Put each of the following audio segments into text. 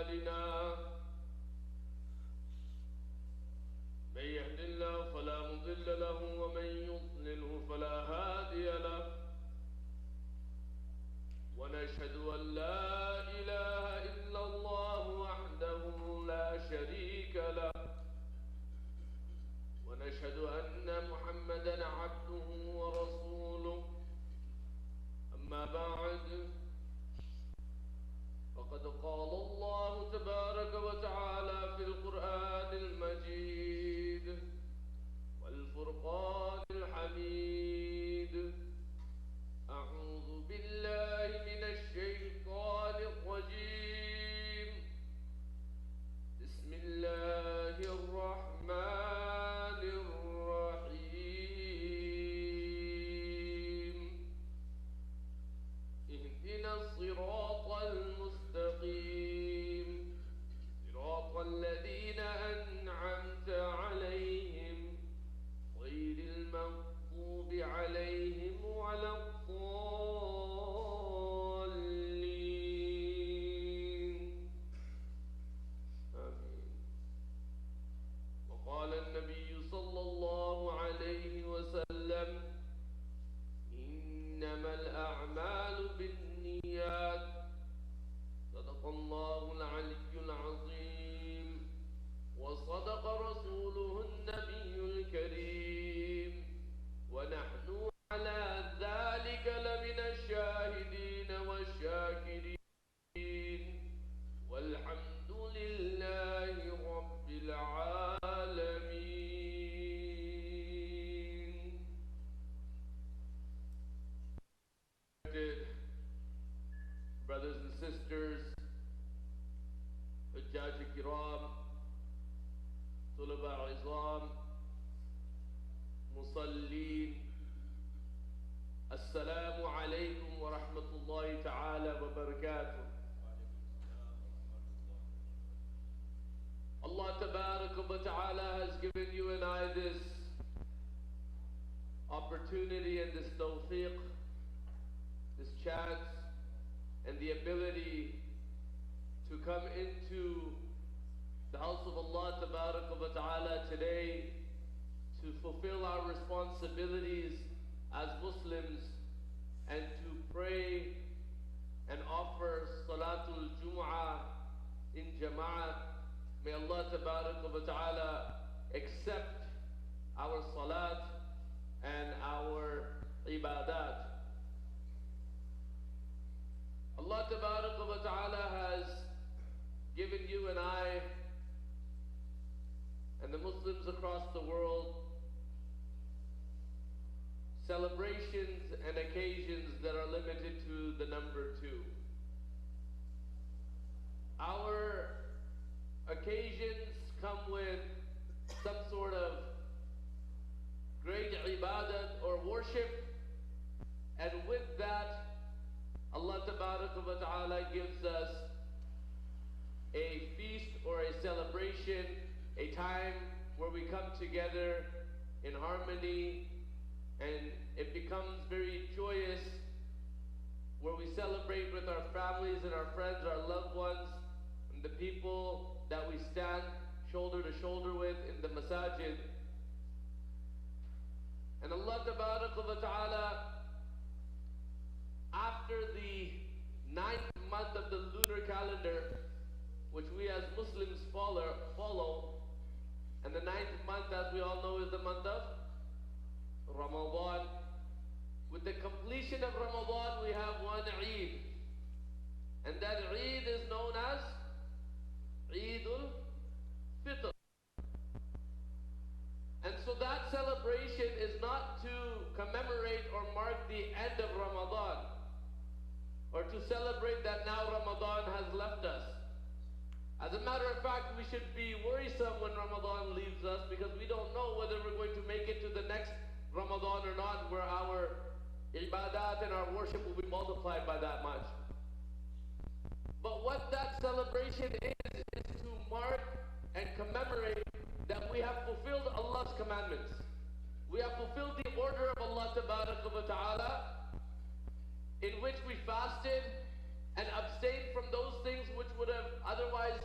أعمالنا من يهد الله فلا مضل له ومن يضلله فلا هادي له ونشهد أن لا إله إلا الله وحده لا شريك له ونشهد أن محمدا عبده ورسوله أما بعد فقد قال الله تبارك وتعالى في القرآن المجيد والفرقان الحميد أعوذ بالله من الشيطان الرجيم بسم الله الرحمن الرحيم اهدنا الصراط المستقيم صراط الذين أنعمت عليهم غير المغضوب عليهم ولا الضالين آمين. وقال النبي صلى الله عليه وسلم إنما الأعمال بالنيات صدق الله العلي العظيم وصدق رسوله النبي الكريم ونحن على ذلك لمن الشاهدين والشاكرين والحمد لله رب العالمين. Brothers and sisters, Hujjaj Kiram, Tulaba Izam, Musallin, Assalamu alaikum wa rahmatullahi ta'ala wa barakatuh. Allah Tabaraka wa ta'ala has given you and I this opportunity and this tawfiq, this chance, and the ability to come into the house of Allah Tabaraka wa Ta'ala today to fulfill our responsibilities as Muslims and to pray and offer Salatul Jum'ah in Jama'at. May Allah Tabaraka wa Ta'ala accept our Salat and our Ibadat. Allah Tabaraka wa Ta'ala has given you and I and the Muslims across the world celebrations and occasions that are limited to the number 2. Our occasions come with some sort of great ibadat or worship, and with that Allah Tabaraka wa Ta'ala gives us a feast or a celebration, a time where we come together in harmony and it becomes very joyous, where we celebrate with our families and our friends, our loved ones, and the people that we stand shoulder to shoulder with in the masajid. And Allah Tabaraka wa Ta'ala, after the 9th month of the lunar calendar, which we as Muslims follow, and the 9th month, as we all know, is the month of Ramadan. With the completion of Ramadan, we have one Eid, and that Eid is known as Eidul Fitr. And so that celebration is not to commemorate or mark the end of Ramadan, or to celebrate that now Ramadan has left us. As a matter of fact, we should be worrisome when Ramadan leaves us, because we don't know whether we're going to make it to the next Ramadan or not, where our ibadat and our worship will be multiplied by that much. But what that celebration is to mark and commemorate that we have fulfilled Allah's commandments. We have fulfilled the order of Allah Ta'ala, in which we fasted and abstained from those things which would have otherwise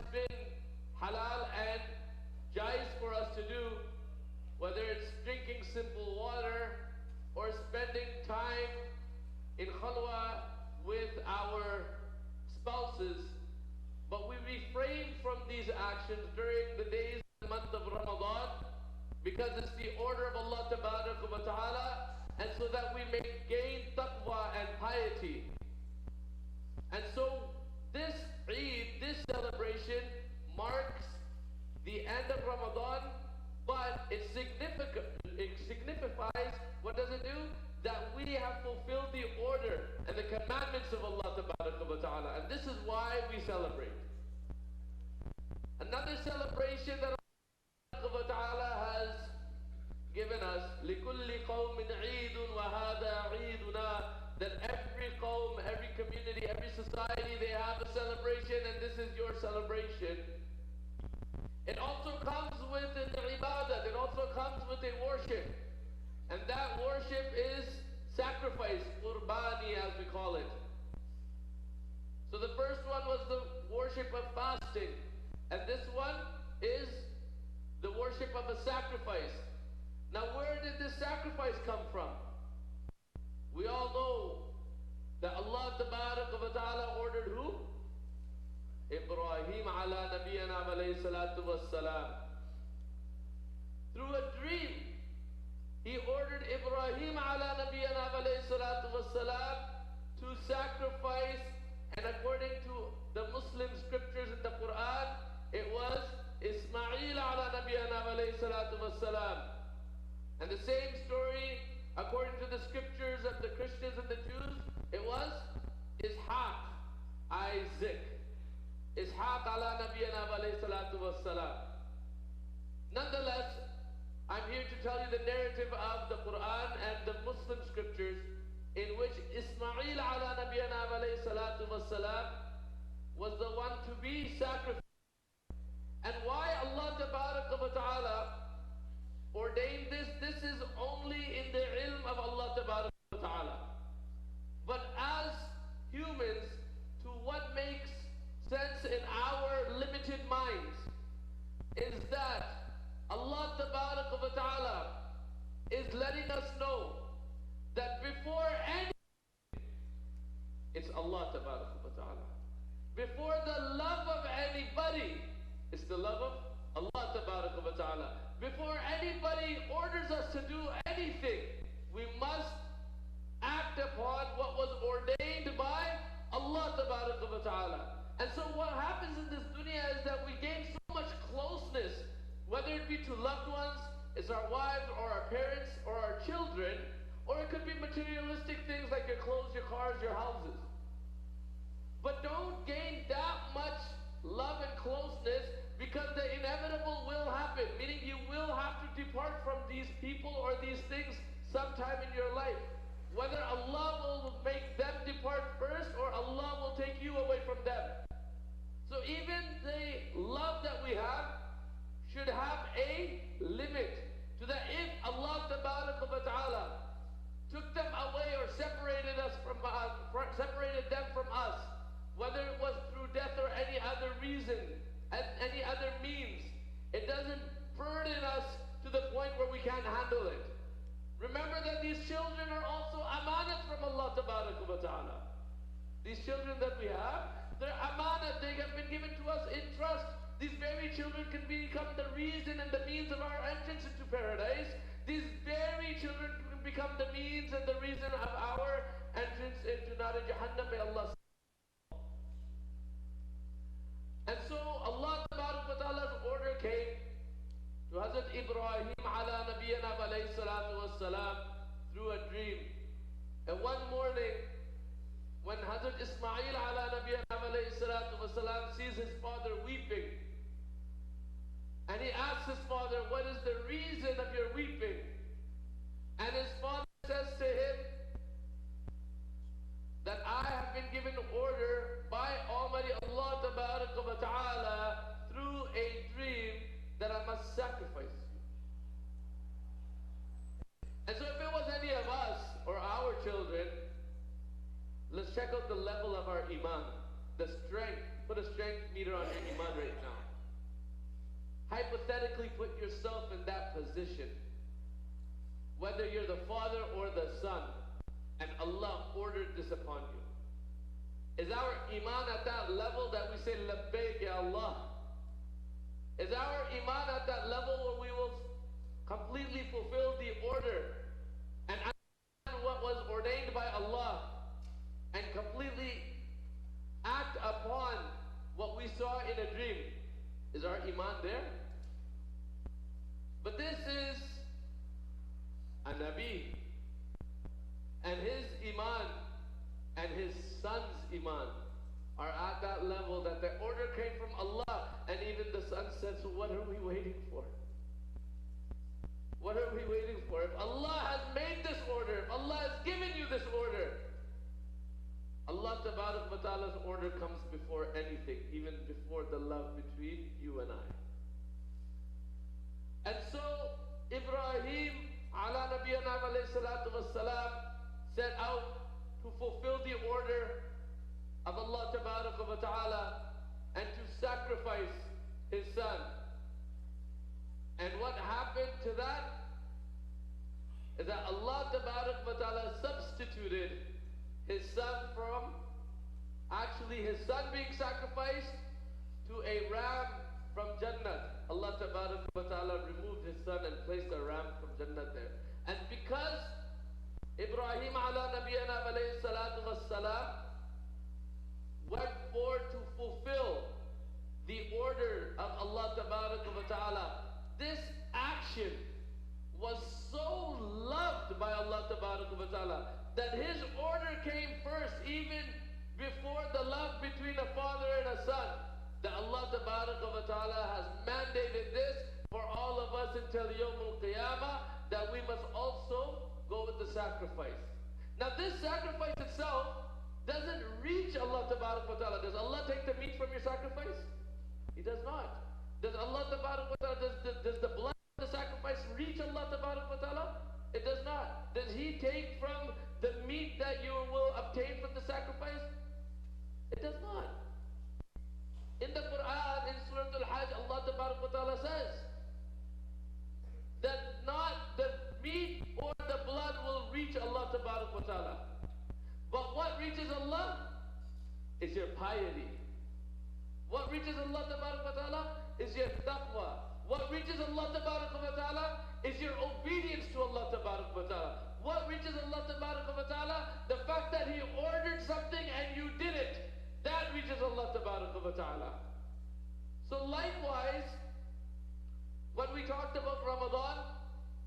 these actions during the days of the month of Ramadan, because it's the order of Allah Ta'ala, and so that we may gain taqwa and piety. And so this Eid, this celebration, marks the end of Ramadan, but it signifies, what does it do? That we have fulfilled the order and the commandments of Allah Ta'ala. And this is why we celebrate. Another celebration that Allah Ta'ala has given us, لِكُلِّ قَوْمٍ عِيدٌ وَهَذَا عِيدُنَا, that every qawm, every community, every society, they have a celebration, and this is your celebration. It also comes with an ibadah, it also comes with a worship. And that worship is sacrifice, qurbani as we call it. So the first one was the worship of fasting, and this one is the worship of a sacrifice. Now where did this sacrifice come from? We all know that Allah Ta'ala ordered who? Ibrahim ala nabiyana alayhi salatu wassalam. Through a dream, he ordered Ibrahim ala nabiyana alayhi salatu wassalam to sacrifice, and according to the Muslim scriptures in the Quran, it was Ismail ala nabiyana alayhi salatu wassalam. And the same story, according to the scriptures of the Christians and the Jews, it was Ishaq, Isaac. Ishaq ala nabiyana alayhi salatu wassalam. Nonetheless, I'm here to tell you the narrative of the Quran and the Muslim scriptures, in which Ismail ala nabiyana alayhi salatu wassalam was the one to be sacrificed. And why Allah Ta'ala ordained this? This is only in the ilm of Allah Ta'ala. But as humans, to what makes sense in our limited minds is that Allah Ta'ala is letting us know that before anything, it's Allah Ta'ala. Before the love of anybody, it's the love of Allah Ta'ala. Before anybody orders us to do anything, we must act upon what was ordained by Allah Ta'ala. And so what happens in this dunya is that we gain so much closeness, whether it be to loved ones, it's our wives or our parents or our children, or it could be materialistic things like your clothes, your cars, your houses. But don't gain that much love and closeness, because the inevitable will happen, meaning you will have to depart from these people or these things sometime in your life. Whether Allah will make them depart first or Allah will take you away from them. So even the love that we have should have a limit, so that if Allah Ta'ala took them away or separated them from us, whether it was through death or any other reason, any other means, it doesn't burden us to the point where we can't handle it. Remember that these children are also amanat from Allah Ta'ala. These children that we have, they're amanat, they have been given to us in trust. These very children can become the reason and the means of our entrance into paradise. These very children can become the means and the reason of our entrance into Nar Jahannam. May Allah. And so Allah Ta'ala's order came to Hazrat Ibrahim ala nabiyana alayhi salatu wassalam through a dream. And one morning, when Hazrat Ismail ala nabiyana alayhi salatu wassalam sees his father weeping, and he asks his father, what is the reason of your weeping? And his father says to him that I have been given order by Almighty Allah Ta'ala through a dream that I must sacrifice you. And so if it was any of us or our children, let's check out the level of our iman, the strength. Put a strength meter on your iman right now. Hypothetically put yourself in that position, whether you're the father or the son, and Allah ordered this upon you. Is our iman at that level that we say, Labbaik ya Allah? Is our iman at that level where we will completely fulfill the order and understand what was ordained by Allah and completely act upon what we saw in a dream? Is our iman there? But this is a Nabi, and his iman and his son's iman are at that level that the order came from Allah, and even the son said, so what are we waiting for? What are we waiting for? If Allah has made this order, if Allah has given you this order, Allah Tabarak wa Ta'ala's order comes before anything, even before the love between you and I. And so Ibrahim ala nabiyana alayhi salatu wassalam set out to fulfill the order of Allah Tabarak wa Ta'ala and to sacrifice his son. And what happened to that is that Allah Tabarak wa Ta'ala substituted his son from actually his son being sacrificed to a ram from Jannah. Allah Tabarak wa Ta'ala removed his son and placed a ram from Jannah there. And because Ibrahim ala nabiyana alayhi salatu wassalam went forward to fulfill the order of Allah Tabarak wa Ta'ala, this action was so loved by Allah Tabarak wa Ta'ala that his order came first, even before the love between a father and a son. That Allah Tabarak wa Ta'ala has mandated this for all of us until Yawm al-Qiyamah, that we must also go with the sacrifice. Now this sacrifice itself doesn't reach Allah Tabarak wa Ta'ala. Does Allah take the meat from your sacrifice? He does not. Does Allah Tabarak wa Ta'ala, does the blood of the sacrifice reach Allah Tabarak wa Ta'ala? It does not. Does he take from the meat that you will obtain from the sacrifice? It does not. In the Quran, in Surah Al-Hajj, Allah Tabarak wa Ta'ala says that not the meat or the blood will reach Allah Tabarak wa Ta'ala. But what reaches Allah is your piety. What reaches Allah Tabarak wa Ta'ala is your taqwa. What reaches Allah Tabarak wa Ta'ala is your obedience to Allah Tabarak wa Ta'ala. What reaches Allah Tabarak wa Ta'ala? The fact that He ordered something and you did it. That reaches Allah Tabarak wa Ta'ala. So likewise, when we talked about Ramadan,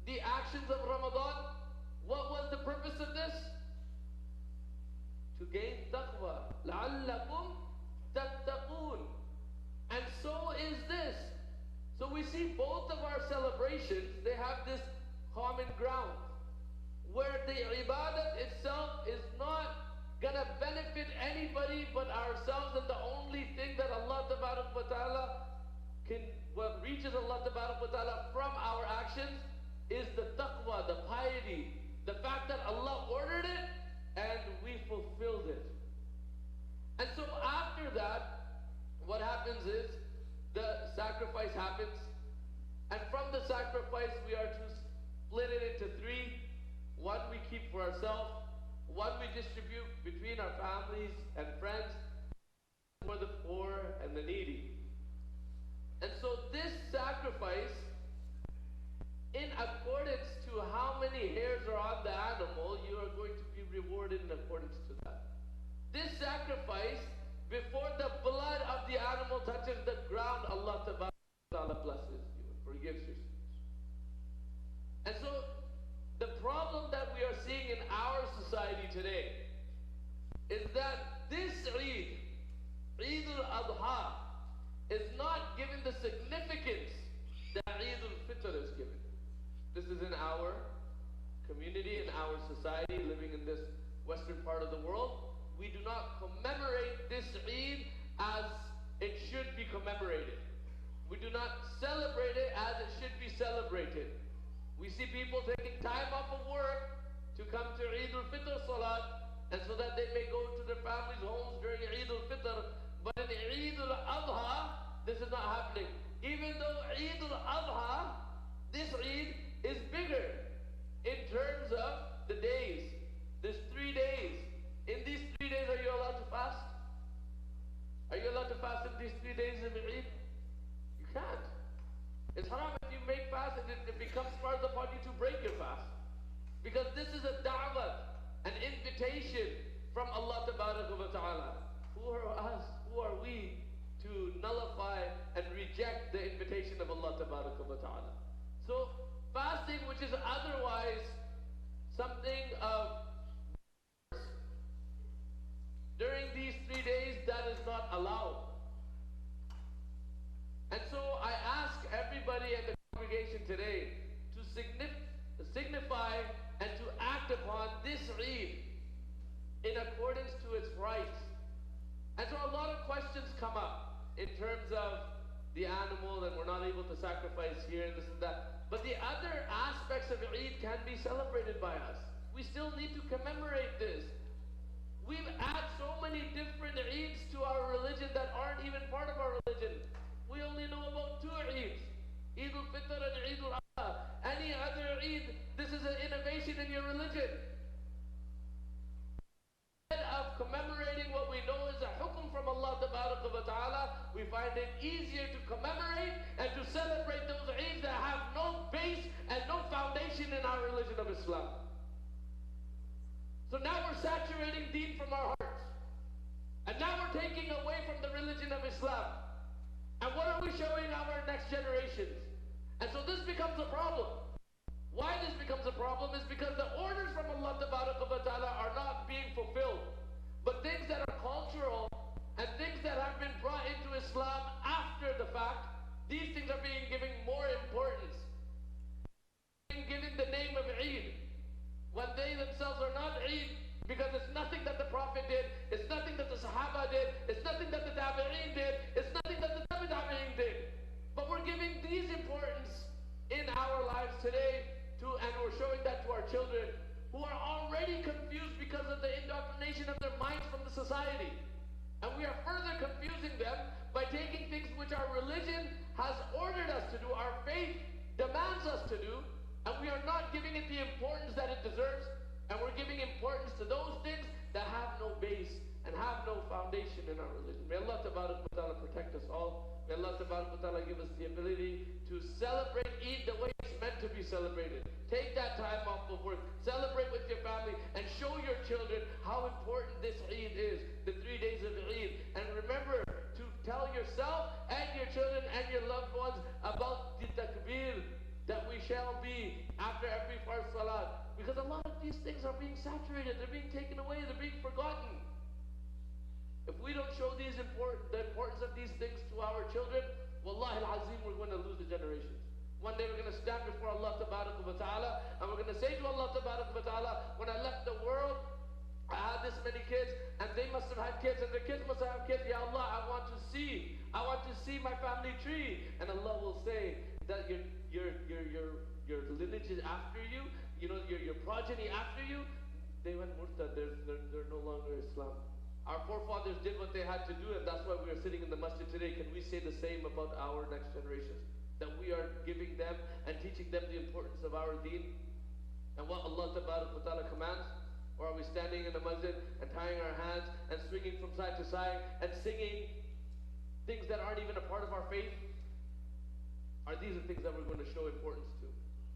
the actions of Ramadan, what was the purpose of this? To gain taqwa. لَعَلَّكُمْ تَتَّقُونَ. And so is this. So we see both of our celebrations, they have this common ground, where the ibadat itself is not going to benefit anybody but ourselves, and the only thing that Allah Tabarak wa Ta'ala what reaches Allah Tabarak wa Ta'ala from our actions is the taqwa, the piety, the fact that Allah ordered it and we fulfilled it. And so after that, what happens is the sacrifice happens, and from the sacrifice we are to split it into three. One we keep for ourselves, one we distribute between our families and friends, for the poor and the needy. And so this sacrifice, in accordance to how many hairs are on the animal, you are going to be rewarded in accordance to that. This sacrifice, before the blood of the animal touches the ground, Allah Ta'ala blesses you and forgives your sins. And so the problem that we are seeing in our society today is that this Eid, Eid al-Adha, is not given the significance that Eid al-Fitr is given. This is in our community, in our society, living in this western part of the world. We do not commemorate this Eid as it should be commemorated. We do not celebrate it as it should be celebrated. We see people taking time off of work to come to Eid al-Fitr Salat, and so that they may go to their families' homes during Eid al-Fitr. But in Eid al-Adha, this is not happening. Even though Eid al-Adha, this Eid is bigger in terms of the days. There's 3 days. In these 3 days, are you allowed to fast? Are you allowed to fast in these 3 days of Eid? You can't. It's haram if you make fast and it becomes farz upon you to break your fast. Because this is a da'wah, an invitation from Allah Ta'ala. Who are us? Who are we to nullify and reject the invitation of Allah Ta'ala? So fasting, which is otherwise something of during these 3 days, that is not allowed. And so I ask everybody at the congregation today to signify and to act upon this Eid in accordance to its rights. And so a lot of questions come up in terms of the animal, and we're not able to sacrifice here, this and that. But the other aspects of Eid can be celebrated by us. We still need to commemorate this. We've added so many different Eids to our religion that aren't even part of our religion. We only know about 2 Eids, Eid al-Fitr and Eid al-Adha. Any other Eid, this is an innovation in your religion. Instead of commemorating what we know is a hukum from Allah Ta'ala, we find it easier to commemorate and to celebrate those Eids that have no base and no foundation in our religion of Islam. So now we're saturating deen from our hearts. And now we're taking away from the religion of Islam. And what are we showing our next generations? And so this becomes a problem. Why this becomes a problem is because the orders from Allah Ta'ala are not being fulfilled. But things that are cultural and things that have been brought into Islam after the fact, these things are being given more importance. Being given the name of Eid, when they themselves are not Eid, because it's nothing that the Prophet did, it's nothing that the Sahaba did, it's nothing that the Tabi'een did, it's nothing that the Tabi'een did. But we're giving these importance in our lives today, and we're showing that to our children, who are already confused because of the indoctrination of their minds from the society. And we are further confusing them by taking things which our religion has ordered us to do, our faith demands us to do, and we are not giving it the importance that it deserves, and we're giving importance to those things that have no base and have no foundation in our religion. May Allah Ta'ala protect us all. May Allah Ta'ala give us the ability to celebrate Eid the way it's meant to be celebrated. Take that time off of work, celebrate with your family, and show your children how important this Eid is, the 3 days of Eid. And remember to tell yourself and your children and your loved ones about the takbir that we shall be after every farz salat. Because a lot of these things are being saturated, they're being taken away, they're being forgotten. If we don't show the importance of these things to our children, wallahi al-azim, we're going to lose the generations. One day we're going to stand before Allah Ta'ala, and we're going to say to Allah Ta'ala, when I left the world, I had this many kids, and they must have had kids, and their kids must have kids. Ya Allah, I want to see my family tree. And Allah will say that your lineage is after you, your progeny after you, they went murtad, they're no longer Islam. Our forefathers did what they had to do, and that's why we are sitting in the masjid today. Can we say the same about our next generations? That we are giving them and teaching them the importance of our deen and what Allah Ta'ala commands? Or are we standing in the masjid and tying our hands and swinging from side to side and singing things that aren't even a part of our faith? Are these the things that we're going to show importance to?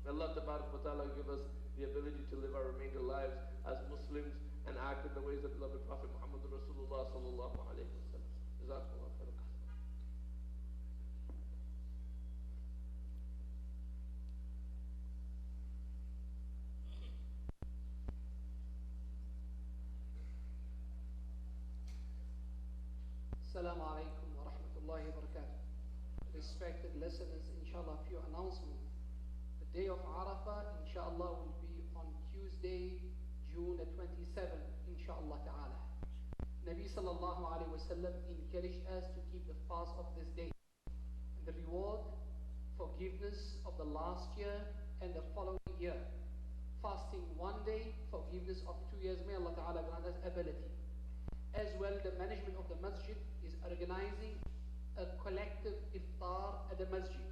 May Allah Ta'ala give us the ability to live our remainder lives as Muslims and act in the ways of the beloved Prophet Muhammad Rasulullah sallallahu alayhi wa sallam. Jazakumullah khairan. Assalamu alaikum wa rahmatullahi wa barakatuh. Respected listeners, inshallah, a few announcements. The day of Arafah, inshallah, will be on Tuesday, June the 27th, inshallah ta'ala. Nabi sallallahu alayhi wa sallam encouraged us to keep the fast of this day. And the reward, forgiveness of the last year and the following year. Fasting 1 day, forgiveness of 2 years. May Allah ta'ala grant us ability. As well, the management of the masjid is organizing a collective iftar at the masjid.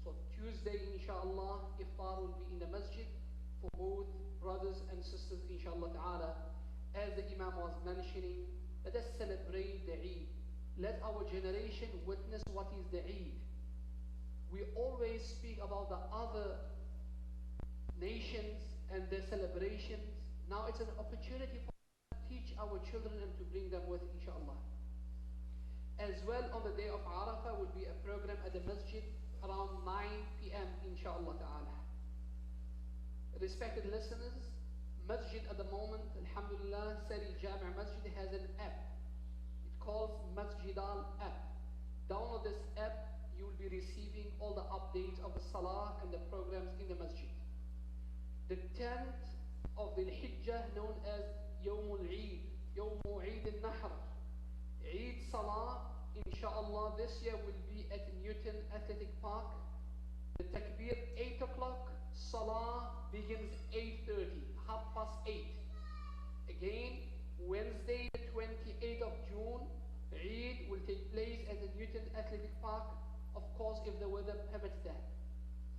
So Tuesday, inshallah, iftar will be in the masjid for both brothers and sisters, inshallah ta'ala. As the Imam was mentioning, let us celebrate the Eid. Let our generation witness what is the Eid. We always speak about the other nations and their celebrations. Now it's an opportunity for us to teach our children and to bring them with, inshallah. As well, on the day of Arafah will be a program at the masjid around 9 p.m. inshallah ta'ala. Respected listeners, masjid at the moment, alhamdulillah, Sari Jami' Masjid has an app. It calls Masjid Al app. Download this app, you will be receiving all the updates of the salah and the programs in the masjid. The 10th of the Hijjah, known as Yawm al-Eid, Yawm Eid al-Nahr, Eid Salah, inshallah, this year will be at Newton Athletic Park. The takbir 8 o'clock, Salah begins 8:30, 8:30. Again, Wednesday, the 28th of June, Eid will take place at the Newton Athletic Park, of course, if the weather permits that.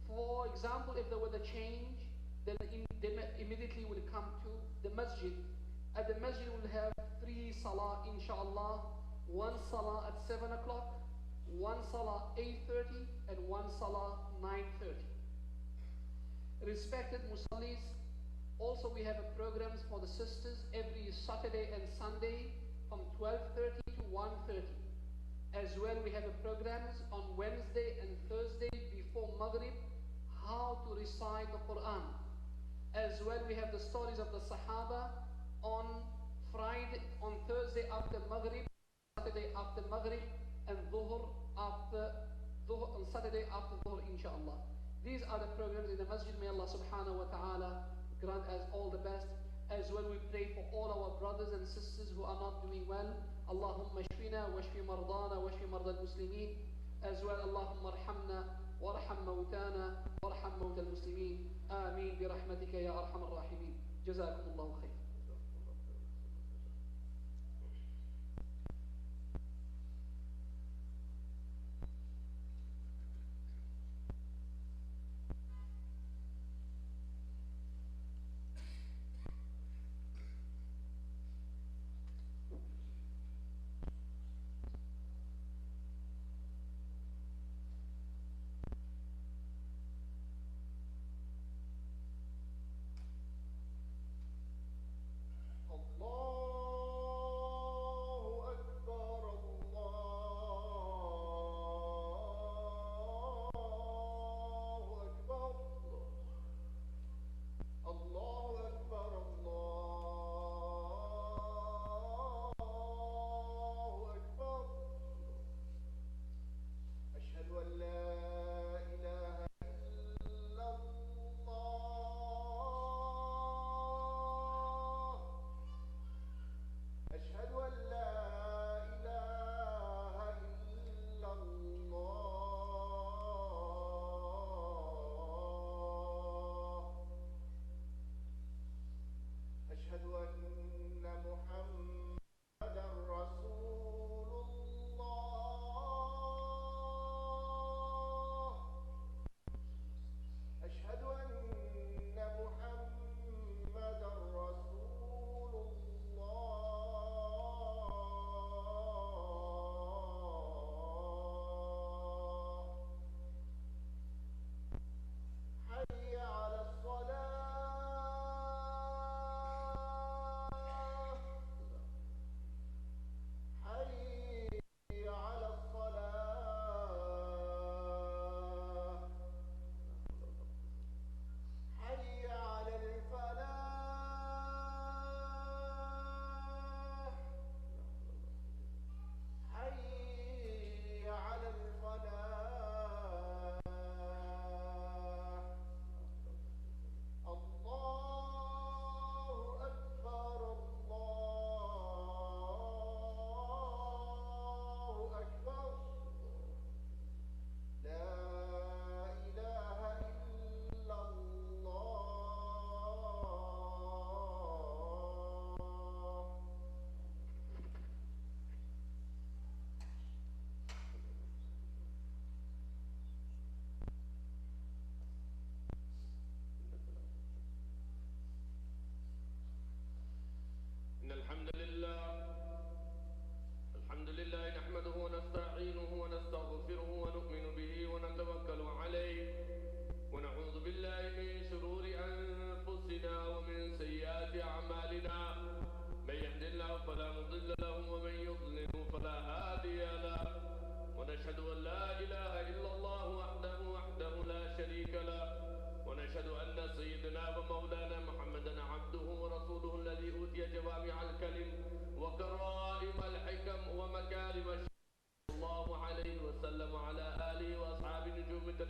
For example, if the weather change, then immediately will come to the masjid. At the masjid, we'll have 3 salah, inshallah. 1 salah at 7 o'clock, 1 salah 8:30, and 1 salah 9:30. Respected Musallis, also we have programs for the sisters every Saturday and Sunday from 12:30 to 1:30. As well, we have programs on Wednesday and Thursday before Maghrib, how to recite the Quran. As well, we have the stories of the Sahaba on Thursday after Maghrib, Saturday after Maghrib, and Dhuhr after Dhuhr, on Saturday after Dhuhr, inshallah. These are the programs in the masjid. May Allah subhanahu wa ta'ala grant us all the best. As well, we pray for all our brothers and sisters who are not doing well. Allahumma shfina wa shfi mardana wa shfi marda al-muslimin. As well, Allahumma arhamna warham mawtana warham mawta al-muslimin. Ameen bi rahmatika ya arhamar rahimin. Jazakumullahu khair.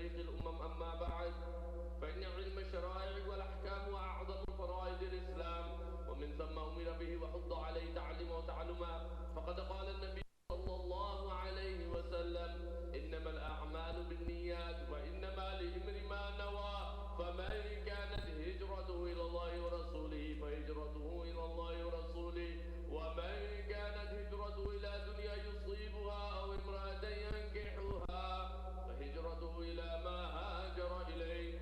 تاريخ الأمم. أما بعد، فإن علم الشرائع والأحكام أعظم فرائض الإسلام، ومن ثم أمر به وحض عليه تعليما وتعلما. فقد قال النبي صلى الله عليه وسلم: إنما الأعمال بالنيات وإنما لامرئ ما نوى، فمن كانت هجرته إلى الله ورسوله فهجرته إلى الله ورسوله، ومن كانت هجرته إلى دنيا يصيبها أو امرأة ينكحها فهجرته إلى ما هاجر إليه.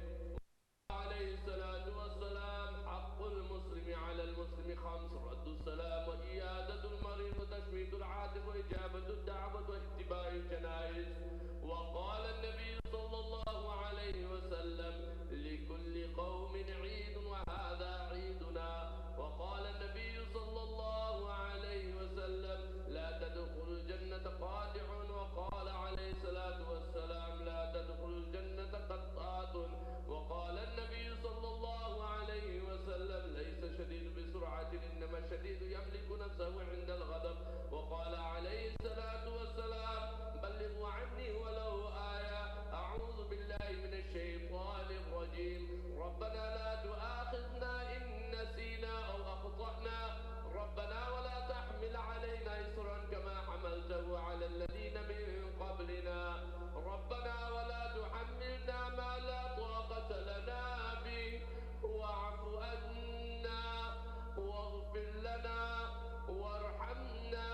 عليه الصلاة والسلام: حق المسلم على المسلم خمس: رد السلام وإيادة المريض وتشميت العاطف وإجابة الدعوة واتباع الجنائز. وقال النبي صلى الله عليه وسلم: لكل قوم عيد وهذا عيدنا. وقال النبي صلى الله عليه وسلم: لا تدخل الجنة قاطع. وقال عليه الصلاة والسلام: لا تدخل الجنة قطاط. وقال النبي صلى الله عليه وسلم: ليس الشديد بسرعة إنما الشديد يملك نفسه عند الغضب. وقال عليه الصلاة والسلام: بلغوا عني ولو آية. أعوذ بالله من الشيطان الرجيم. ربنا لا تؤاخذنا إن نسينا أو أخطأنا. ربنا ولا تحمل علينا إصرا كما حملته على الذين من قبلنا. ربنا ولا تحملنا ما لا طاقة لنا به. واعف عنا واغفر لنا وارحمنا.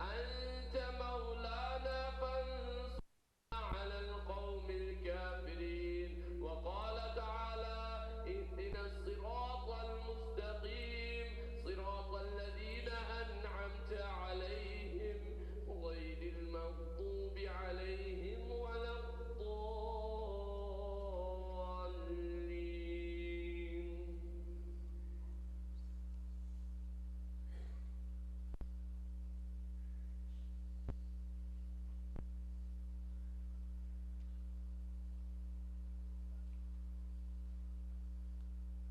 أنت مولانا فانصرنا على القوم الكافرين. وقال تعالى: اهدنا الصراط المستقيم صراط الذين أنعمت عليهم غير المغضوب عليهم ولا الضالين.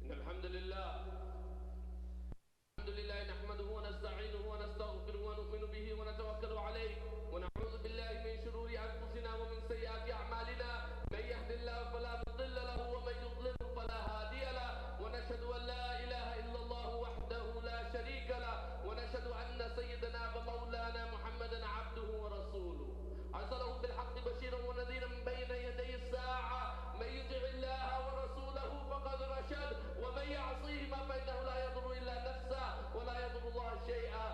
إن الحمد لله نحمده ونستعينه ونستغفره ونؤمن به ونتوكل عليه، ونعوذ بالله من شرور أنفسنا ومن سيئات أعمالنا. من يهد الله فلا مضل له ومن يضلل فلا هادي له. ونشهد أن لا إله إلا الله وحده لا شريك له. ونشهد أن سيدنا ومولانا محمدا عبده ورسوله، أرسله بالحق بشيرا ونذيرا بين يدي الساعة. من يطع الله ورسوله فقد رشد، ومن يعصيهما فإنه لا يضر إلا نفسه ولا يضر الله شيئا.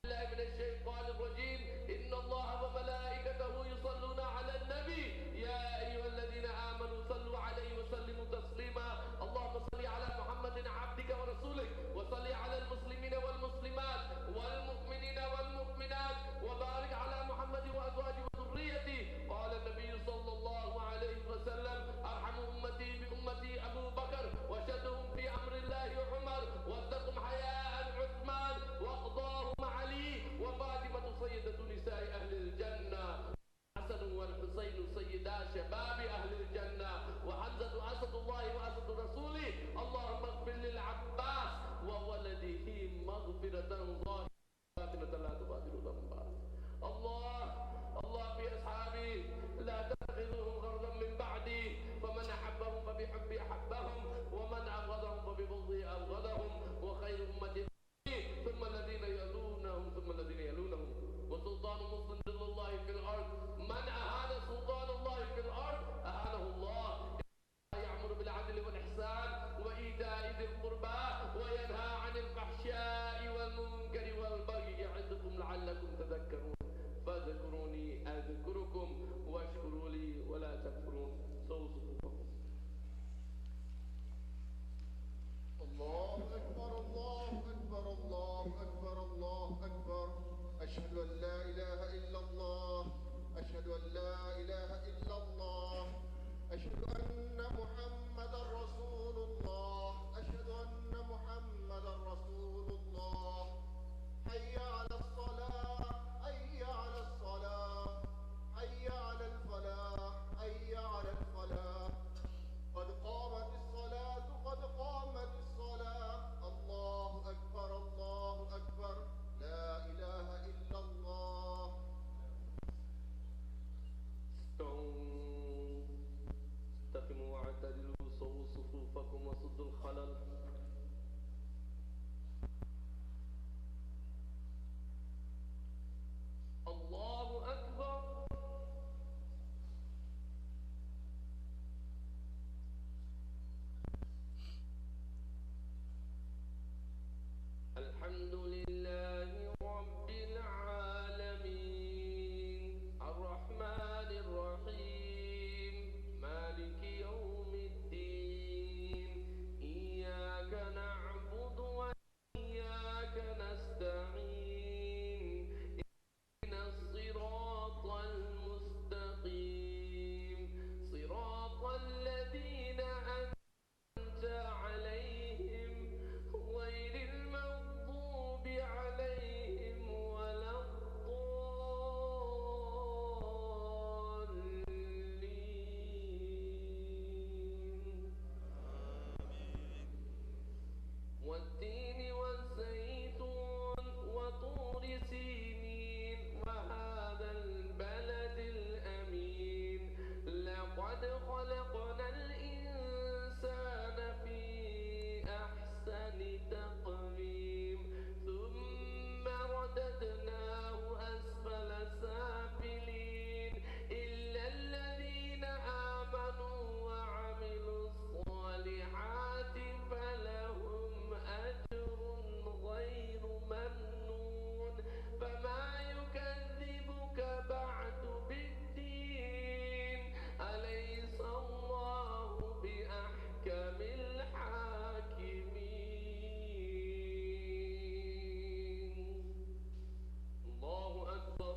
بالله من الشيطان الرجيم. إن الله وملائكته يصلون على النبي. يا أيها الذين آمنوا صلوا عليه وسلموا تسليما. اللهم صل على محمد عبدك ورسولك، وصل على المسلمين والمسلمات والمؤمنين والمؤمنات، وبارك على محمد وأزواجه وذريته. قال النبي صلى الله عليه وسلم: أرحم أمتي بأمتي أبو بكر، وشدهم في أمر الله عمر، واصدقهم حياء عثمان، وأقضاهم علي، وفاطمة سيدة نساء أهل الجنة، حسن والحسين سيدا شباب أهل الجنة، وحمزة أسد الله وأسد رسوله. اللهم اغفر للعباس وولده مغفرة ظاهرة لا تبادر ذنبا. الله في أصحابي لا تتخذوهم غرضا من بعدي، فمن أحبهم فبحبي أحبهم، ومن أبغضهم فببغضي أبغضهم. وخير أمتي ثم الذين يلونهم ثم الذين يلونهم. وسلطان مسلم ظل الله في الأرض. من أهان سلطان الله في الأرض أهانه الله. يأمر بالعدل والإحسان وإيتاء ذي القربى وينهى عن الفحشاء والمنكر والبغي يعظكم لعلكم تذكرون. فاذكروني أذكركم واشكروا لي ولا تكفرون. صوصفكم. الله أكبر الله أكبر الله أكبر الله أكبر. أشهد أن لا إله إلا الله. أشهد أن لا إله إلا الله. أشهد أن محمدا رسول الله. أشهد أن محمدا رسول الله. حي على الصلاة، حي على الصلاة، حي على الفلاح، حي على الفلاح. قد قامت الصلاة، قد قامت الصلاة. الله أكبر الله أكبر. لا إله إلا الله. استووا واعتدلوا سووا صفوفكم وسدوا الخلل. الله أكبر. الحمد لله رب العالمين الرحمن الرحيم مالك يوم الدين إياك نعبد وإياك نستعين اهدنا الصراط المستقيم صراط الذين أنعمت عليهم غير المغضوب عليهم ولا الضالين. والتين والزيتون وطور سينين وهذا البلد الأمين لقد خلقنا الإنسان في أحسن تقويم ثم رددناه أسفل سافلين إلا الذين آمنوا وعملوا الصالحات فلهم أجر غير ممنون. فما يكذبك بعد بالدين أليس الله بأحكم الحاكمين. الله أكبر.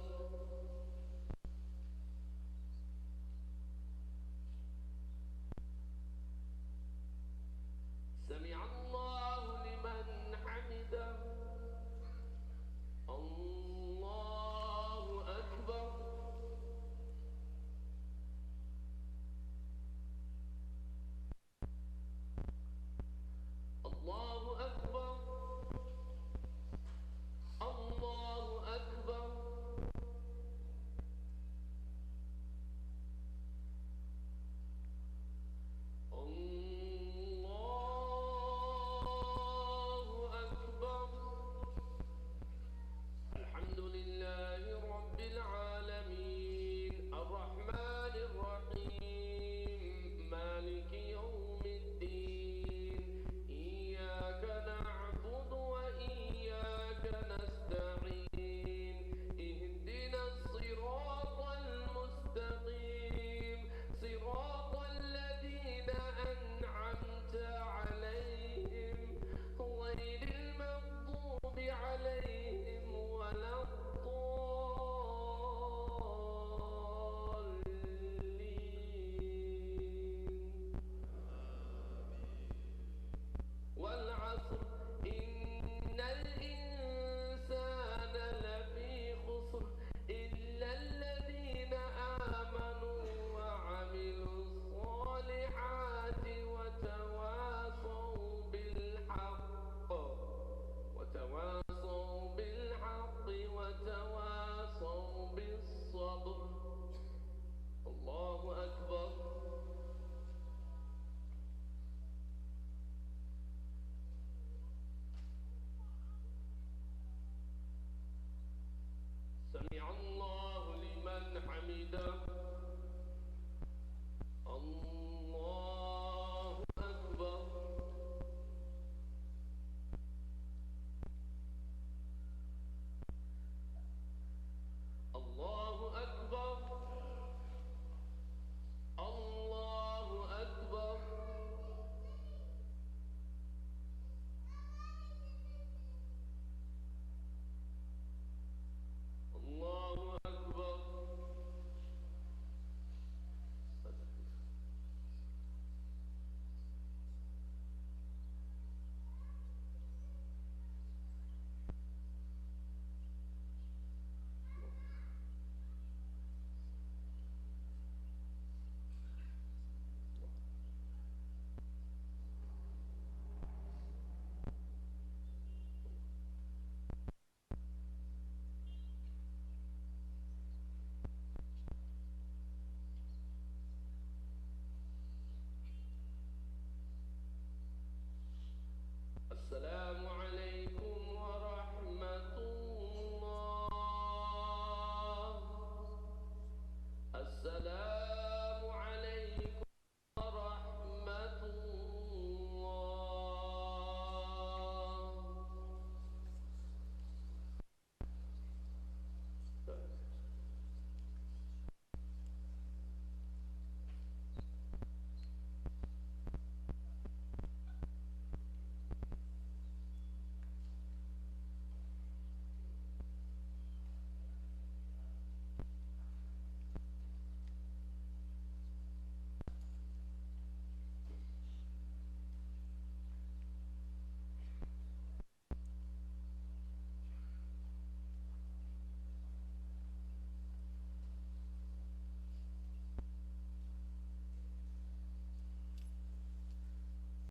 سمع الله لمن حمده. الله أكبر. الله أكبر. الله أكبر. الله السلام